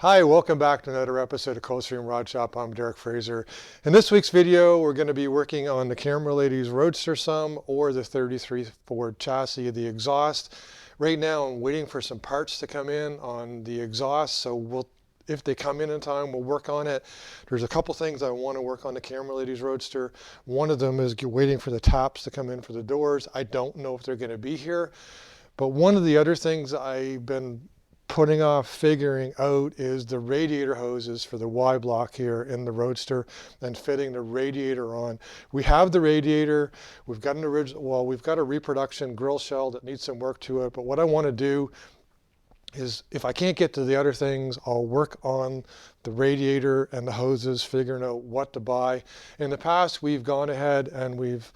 Hi, welcome back to another episode of Coldstream Rod Shop. I'm Derek Fraser. In this week's video, we're going to be working on the Camera Ladies Roadster some or the 33 Ford chassis, the exhaust. Right now, I'm waiting for some parts to come in on the exhaust, so if they come in time, we'll work on it. There's a couple things I want to work on the Camera Ladies Roadster. One of them is waiting for the taps to come in for the doors. I don't know if they're going to be here, but one of the other things I've been putting off figuring out is the radiator hoses for the Y block here in the Roadster and fitting the radiator on. We have the radiator, we've got an original, well, we've got a reproduction grill shell that needs some work to it, but what I want to do is if I can't get to the other things, I'll work on the radiator and the hoses, figuring out what to buy. In the past, we've gone ahead and we've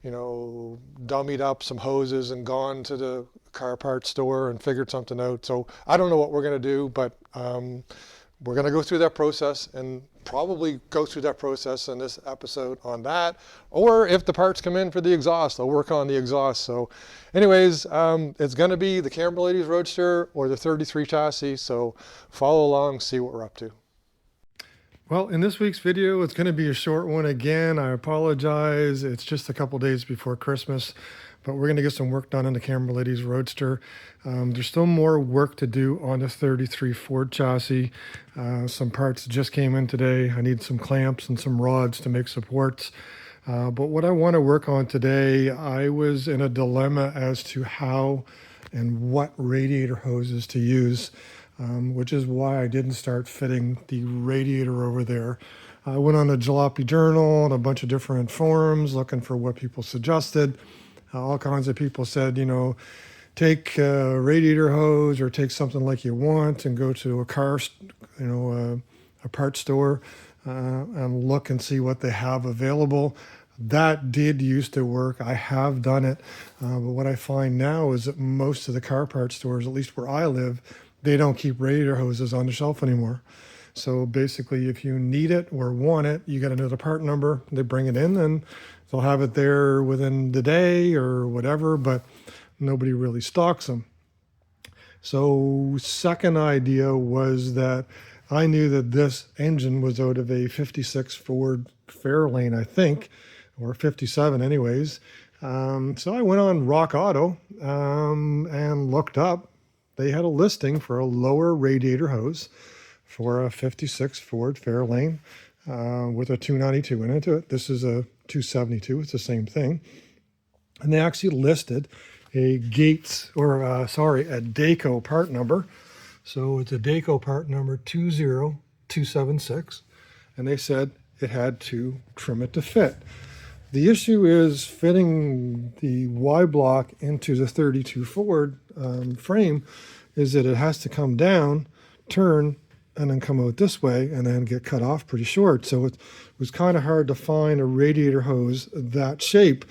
dummied up some hoses and gone to the car parts store and figured something out. So I don't know what we're going to do, but we're going to go through that process and probably go through that process in this episode on that. Or if the parts come in for the exhaust, I'll work on the exhaust. So anyways, it's going to be the Camera Ladies Roadster or the 33 chassis. So follow along, see what we're up to. Well, in this week's video, it's going to be a short one again. I apologize. It's just a couple days before Christmas, but we're going to get some work done on the Camera Ladies Roadster. There's still more work to do on the 33 Ford chassis. Some parts just came in today. I need some clamps and some rods to make supports. But what I want to work on today, I was in a dilemma as to how and what radiator hoses to use. Which is why I didn't start fitting the radiator over there. I went on the Jalopy Journal and a bunch of different forums looking for what people suggested. All kinds of people said, take a radiator hose or take something like you want and go to a car, a parts store and look and see what they have available. That did used to work. I have done it. But what I find now is that most of the car parts stores, at least where I live, they don't keep radiator hoses on the shelf anymore. So basically, if you need it or want it, you got to know the part number. They bring it in and they'll have it there within the day or whatever, but nobody really stocks them. So second idea was that I knew that this engine was out of a 56 Ford Fairlane, I think, or 57 anyways. So I went on Rock Auto and looked up. They had a listing for a lower radiator hose for a 56 Ford Fairlane with a 292 in it. This is a 272. It's the same thing. And they actually listed a Dayco part number. So it's a Dayco part number 20276. And they said it had to trim it to fit. The issue is fitting the Y block into the 32 Ford frame is that it has to come down, turn, and then come out this way and then get cut off pretty short. So it was kind of hard to find a radiator hose that shape.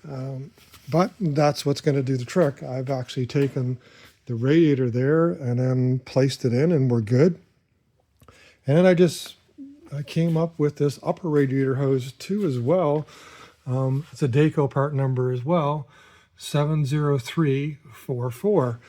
But that's what's going to do the trick. I've actually taken the radiator there and then placed it in and we're good. And then I came up with this upper radiator hose too as well. It's a Dayco part number as well, 70344.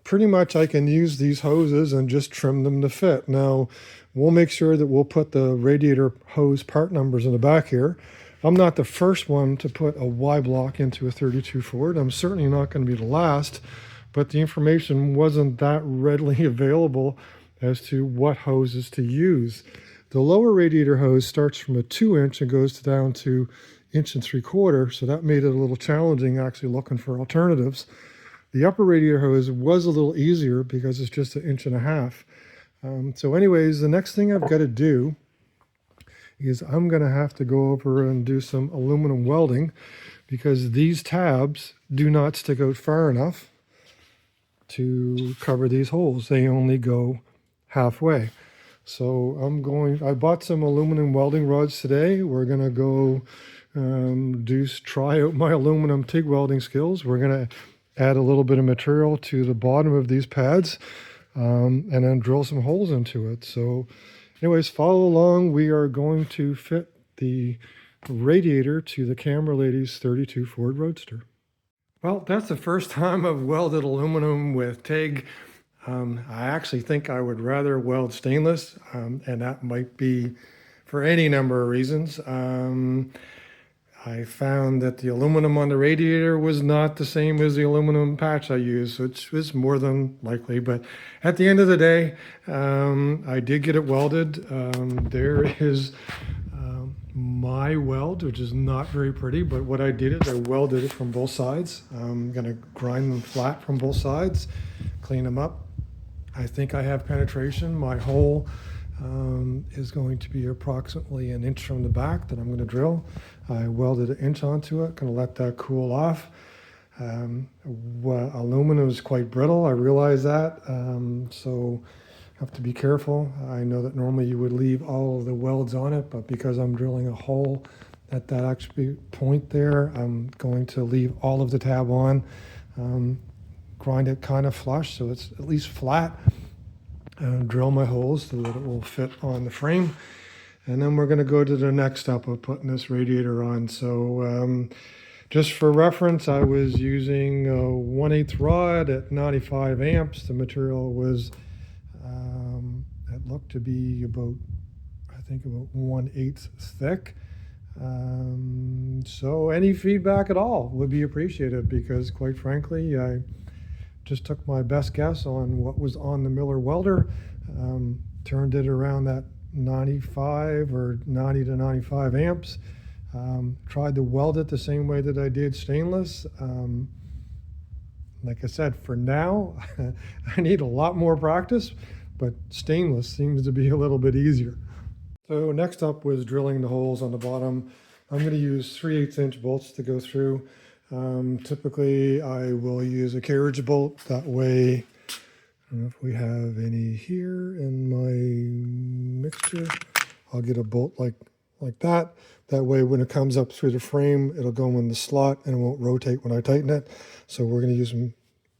Pretty much I can use these hoses and just trim them to fit. Now, we'll make sure that we'll put the radiator hose part numbers in the back here. I'm not the first one to put a Y block into a 32 Ford. I'm certainly not going to be the last, but the information wasn't that readily available as to what hoses to use. The lower radiator hose starts from a 2-inch and goes down to 1.75 inches, so that made it a little challenging actually looking for alternatives. The upper radiator hose was a little easier because it's just 1.5 inches. So anyways, the next thing I've got to do is I'm going to have to go over and do some aluminum welding because these tabs do not stick out far enough to cover these holes. They only go halfway. So I bought some aluminum welding rods today. We're going to go try out my aluminum TIG welding skills. We're going to add a little bit of material to the bottom of these pads and then drill some holes into it. So anyways, follow along. We are going to fit the radiator to the Camera Ladies 32 Ford Roadster. Well, that's the first time I've welded aluminum with TIG. I actually think I would rather weld stainless, and that might be for any number of reasons. I found that the aluminum on the radiator was not the same as the aluminum patch I used, which was more than likely. But at the end of the day, I did get it welded. There is my weld, which is not very pretty, but what I did is I welded it from both sides. I'm going to grind them flat from both sides, clean them up. I think I have penetration. My hole is going to be approximately 1 inch from the back that I'm going to drill. I welded 1 inch onto it, going to let that cool off. Aluminum is quite brittle, I realize that, so have to be careful. I know that normally you would leave all of the welds on it, but because I'm drilling a hole at that actual point there, I'm going to leave all of the tab on, grind it kind of flush so it's at least flat, drill my holes so that it will fit on the frame. And then we're going to go to the next step of putting this radiator on. So just for reference, I was using a 1/8 rod at 95 amps. The material was, it looked to be about, I think about 1/8 thick. So any feedback at all would be appreciated, because quite frankly, I just took my best guess on what was on the Miller welder, turned it around that 95 or 90 to 95 amps, tried to weld it the same way that I did stainless. Like I said, for now, I need a lot more practice, but stainless seems to be a little bit easier. So next up was drilling the holes on the bottom. I'm going to use 3/8 inch bolts to go through. Typically I will use a carriage bolt, that way, I don't know if we have any here in my mixture. I'll get a bolt like that. That way when it comes up through the frame, it'll go in the slot and it won't rotate when I tighten it. So we're going to use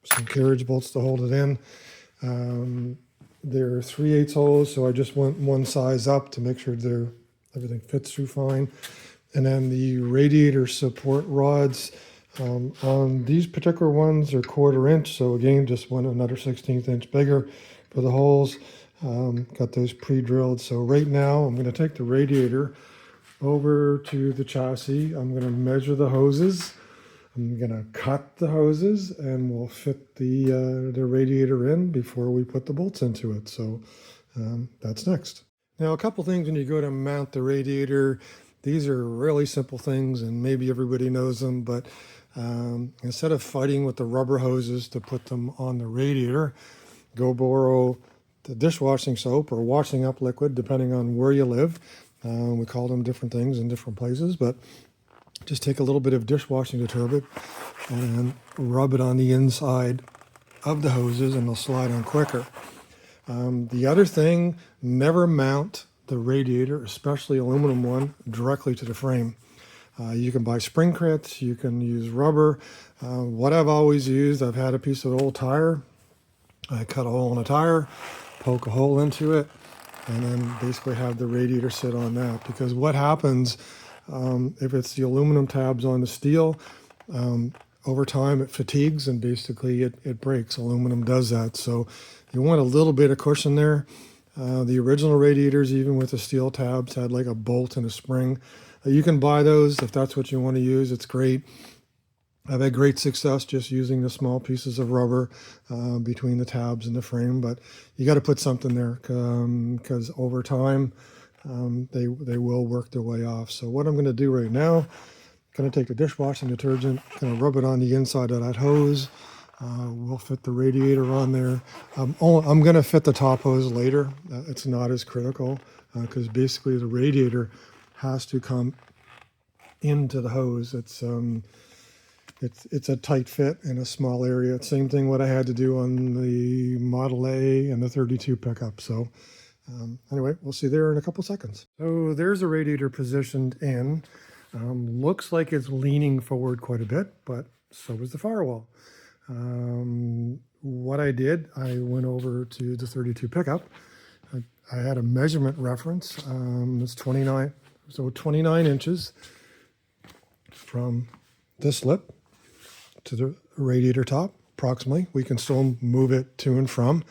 some carriage bolts to hold it in. They're 3/8 holes, so I just went one size up to make sure everything fits through fine. And then the radiator support rods, on these particular ones are 1/4 inch, so again just went another 1/16 inch bigger for the holes. Got those pre-drilled. So right now I'm going to take the radiator over to the chassis. I'm going to measure the hoses. I'm going to cut the hoses, and we'll fit the radiator in before we put the bolts into it. So that's next. Now, a couple things when you go to mount the radiator. These are really simple things, and maybe everybody knows them, but instead of fighting with the rubber hoses to put them on the radiator, go borrow the dishwashing soap or washing up liquid, depending on where you live. We call them different things in different places, but just take a little bit of dishwashing detergent and rub it on the inside of the hoses, and they'll slide on quicker. The other thing, never mount the radiator, especially aluminum one, directly to the frame. You can buy spring crits, you can use rubber. What I've always used, I've had a piece of old tire. I cut a hole in a tire, poke a hole into it, and then basically have the radiator sit on that. Because what happens, if it's the aluminum tabs on the steel, over time it fatigues and basically it breaks. Aluminum does that. So you want a little bit of cushion there. The original radiators, even with the steel tabs, had like a bolt and a spring. You can buy those if that's what you want to use. It's great. I've had great success just using the small pieces of rubber between the tabs and the frame, but you got to put something there because over time they will work their way off. So what I'm going to do right now, I'm going to take the dishwashing detergent, going to rub it on the inside of that hose. We'll fit the radiator on there. I'm going to fit the top hose later. It's not as critical because basically the radiator has to come into the hose. It's a tight fit in a small area. Same thing what I had to do on the Model A and the 32 pickup. So anyway, we'll see there in a couple seconds. So there's the radiator positioned in. Looks like it's leaning forward quite a bit, but so is the firewall. What I did, I went over to the 32 pickup. I had a measurement reference. It's 29 inches from this lip to the radiator top, approximately. We can still move it to and from.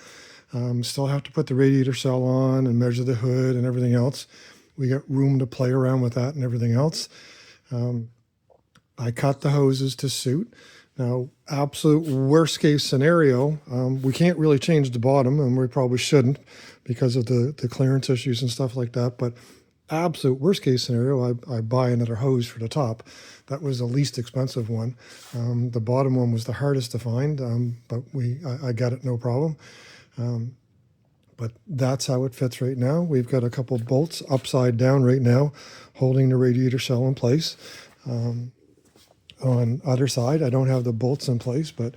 Still have to put the radiator cell on and measure the hood and everything else. We got room to play around with that and everything else. I cut the hoses to suit. Now, absolute worst case scenario, we can't really change the bottom, and we probably shouldn't because of the clearance issues and stuff like that. But absolute worst case scenario, I buy another hose for the top. That was the least expensive one. The bottom one was the hardest to find, but I got it no problem. But that's how it fits right now. We've got a couple bolts upside down right now holding the radiator cell in place. On other side, I don't have the bolts in place, but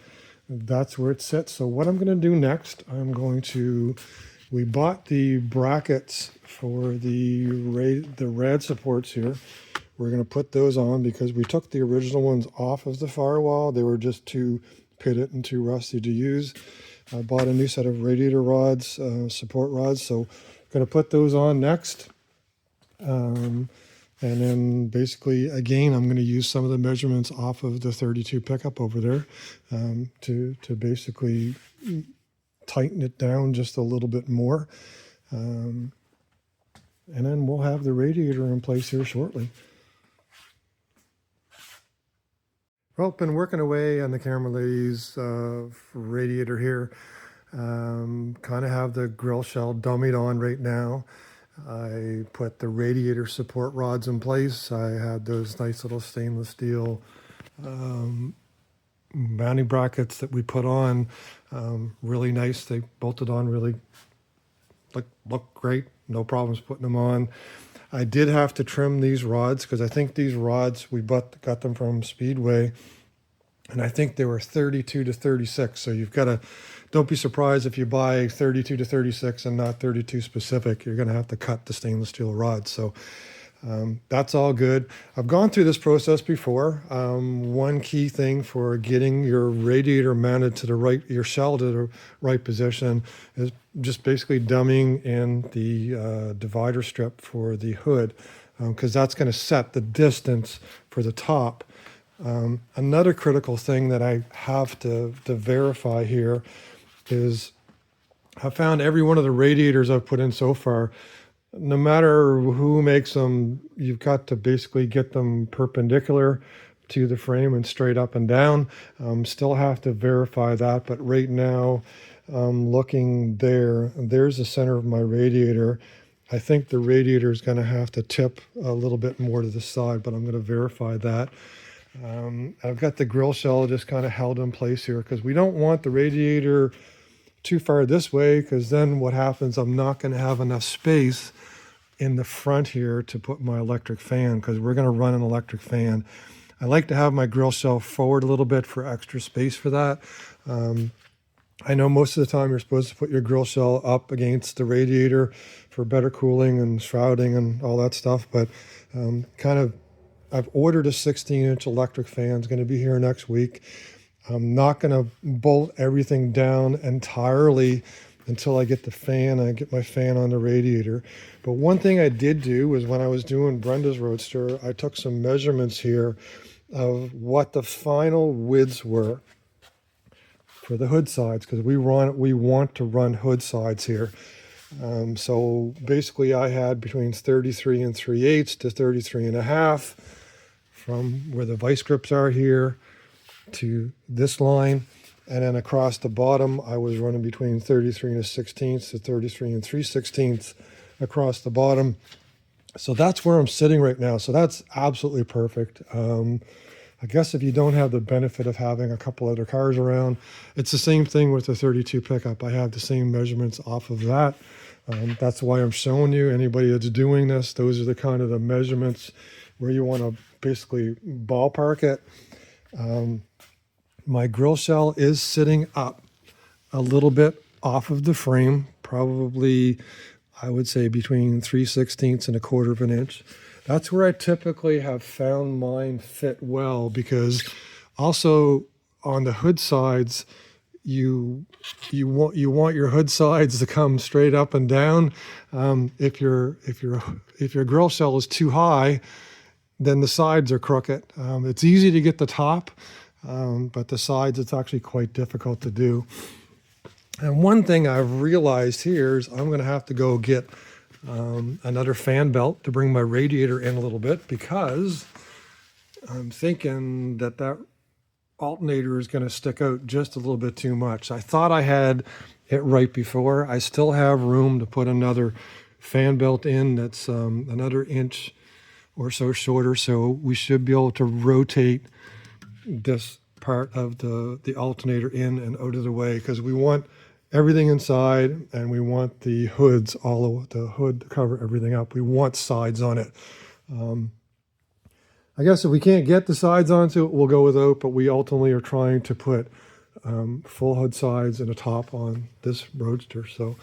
that's where it sits. So what I'm going to do next, we bought the brackets for the rad supports here. We're going to put those on because we took the original ones off of the firewall. They were just too pitted and too rusty to use. I bought a new set of radiator rods, support rods, so I'm going to put those on next. And then basically, again, I'm going to use some of the measurements off of the 32 pickup over there to basically tighten it down just a little bit more. And then we'll have the radiator in place here shortly. Well, been working away on the Camera Lady's radiator here. Kind of have the grill shell dummied on right now. I put the radiator support rods in place. I had those nice little stainless steel mounting brackets that we put on. Really nice. They bolted on really, look great. No problems putting them on. I did have to trim these rods because I think these rods, got them from Speedway, and I think they were 32 to 36. So you've got to, don't be surprised if you buy 32 to 36 and not 32 specific. You're going to have to cut the stainless steel rods. So that's all good. I've gone through this process before. One key thing for getting your radiator mounted to the right, your shell to the right position, is just basically dumbing in the divider strip for the hood, because that's going to set the distance for the top. Another critical thing that I have to verify here is I found every one of the radiators I've put in so far, no matter who makes them, you've got to basically get them perpendicular to the frame and straight up and down. Still have to verify that, but right now, looking there's the center of my radiator. I think the radiator is going to have to tip a little bit more to the side, but I'm going to verify that. I've got the grill shell just kind of held in place here because we don't want the radiator too far this way, because then what happens, I'm not going to have enough space in the front here to put my electric fan, because we're going to run an electric fan. I like to have my grill shell forward a little bit for extra space for that. I know most of the time you're supposed to put your grill shell up against the radiator for better cooling and shrouding and all that stuff, but I've ordered a 16-inch electric fan. It's going to be here next week. I'm not going to bolt everything down entirely until I get the fan and I get my fan on the radiator. But one thing I did do was when I was doing Brenda's Roadster, I took some measurements here of what the final widths were for the hood sides, because we want to run hood sides here. So basically I had between 33 and 3/8 to 33 and a half from where the vice grips are here to this line, and then across the bottom I was running between 33 and a 16th to 33 and 3/16 across the bottom. So that's where I'm sitting right now. So that's absolutely perfect. I guess if you don't have the benefit of having a couple other cars around, it's the same thing with the 32 pickup. I have the same measurements off of that. That's why I'm showing you. Anybody that's doing this, those are the kind of the measurements where you want to basically ballpark it. My grill shell is sitting up a little bit off of the frame, probably I would say between 3/16 and 1/4 of an inch. That's where I typically have found mine fit well, because also on the hood sides, you want your hood sides to come straight up and down. If your grill shell is too high, then the sides are crooked. It's easy to get the top. but the sides, it's actually quite difficult to do. And one thing I've realized here is I'm going to have to go get another fan belt to bring my radiator in a little bit, because I'm thinking that that alternator is going to stick out just a little bit too much. I thought I had it right before. I still have room to put another fan belt in that's another inch or so shorter, so we should be able to rotate this part of the alternator in and out of the way, because we want everything inside and we want the hoods, all of the hood to cover everything up. We want sides on it. I guess if we can't get the sides onto it, we'll go without, but we ultimately are trying to put full hood sides and a top on this Roadster. So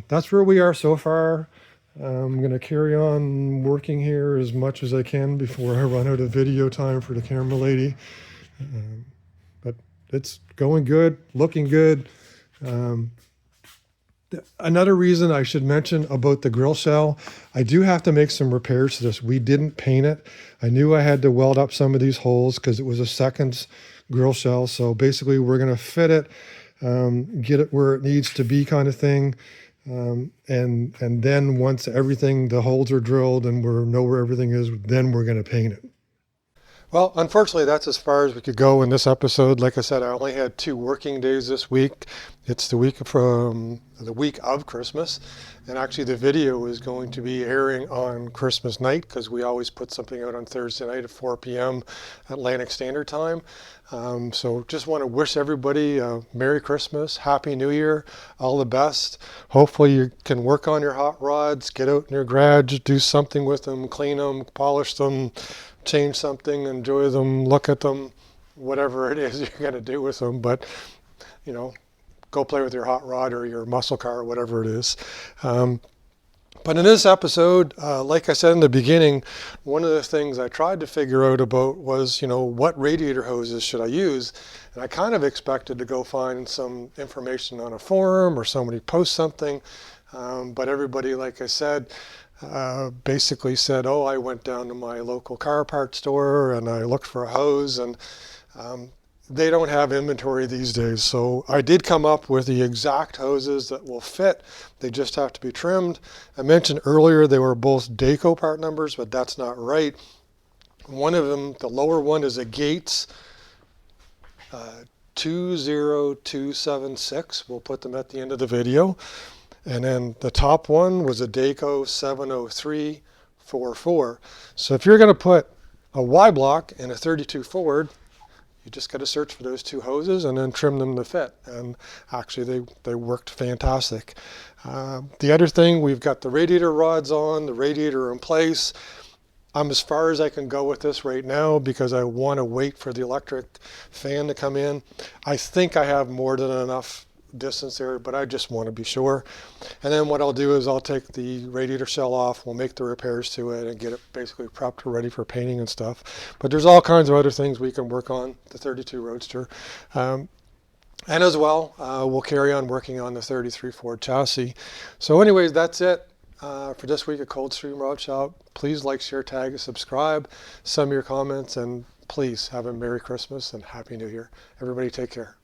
that's where we are so far. I'm going to carry on working here as much as I can before I run out of video time for the camera lady. But it's going good, looking good. Another reason I should mention about the grill shell, I do have to make some repairs to this. We didn't paint it. I knew I had to weld up some of these holes because it was a seconds grill shell. So basically we're going to fit it, get it where it needs to be, kind of thing. And then once everything, the holes are drilled and we know where everything is, then we're going to paint it. Well, unfortunately, that's as far as we could go in this episode. Like I said, I only had 2 working days this week. It's the week of Christmas. And actually, the video is going to be airing on Christmas night, because we always put something out on Thursday night at 4 p.m. Atlantic Standard Time. So just want to wish everybody a Merry Christmas, Happy New Year, all the best. Hopefully you can work on your hot rods, get out in your garage, do something with them, clean them, polish them, change something, enjoy them, look at them, whatever it is you're going to do with them. But, you know, go play with your hot rod or your muscle car or whatever it is. But in this episode, like I said in the beginning, one of the things I tried to figure out about was, you know, what radiator hoses should I use? And I kind of expected to go find some information on a forum or somebody post something. But everybody, like I said, basically said, oh, I went down to my local car parts store and I looked for a hose, and they don't have inventory these days. So I did come up with the exact hoses that will fit. They just have to be trimmed. I mentioned earlier they were both Dayco part numbers, but that's not right. One of them, the lower one, is a Gates 20276. We'll put them at the end of the video. And then the top one was a Dayco 70344. So if you're going to put a Y block in a 32 forward, you just got to search for those 2 hoses and then trim them to fit. And actually they worked fantastic. The other thing, we've got the radiator rods on, the radiator in place. I'm as far as I can go with this right now because I want to wait for the electric fan to come in. I think I have more than enough distance there, but I just want to be sure. And then what I'll do is I'll take the radiator shell off, we'll make the repairs to it and get it basically prepped or ready for painting and stuff. But there's all kinds of other things we can work on the 32 Roadster. And as well, we'll carry on working on the 33 Ford chassis. So anyways, that's it for this week at Coldstream Rod Shop. Please like, share, tag, and subscribe. Send me your comments, and please have a Merry Christmas and Happy New Year. Everybody take care.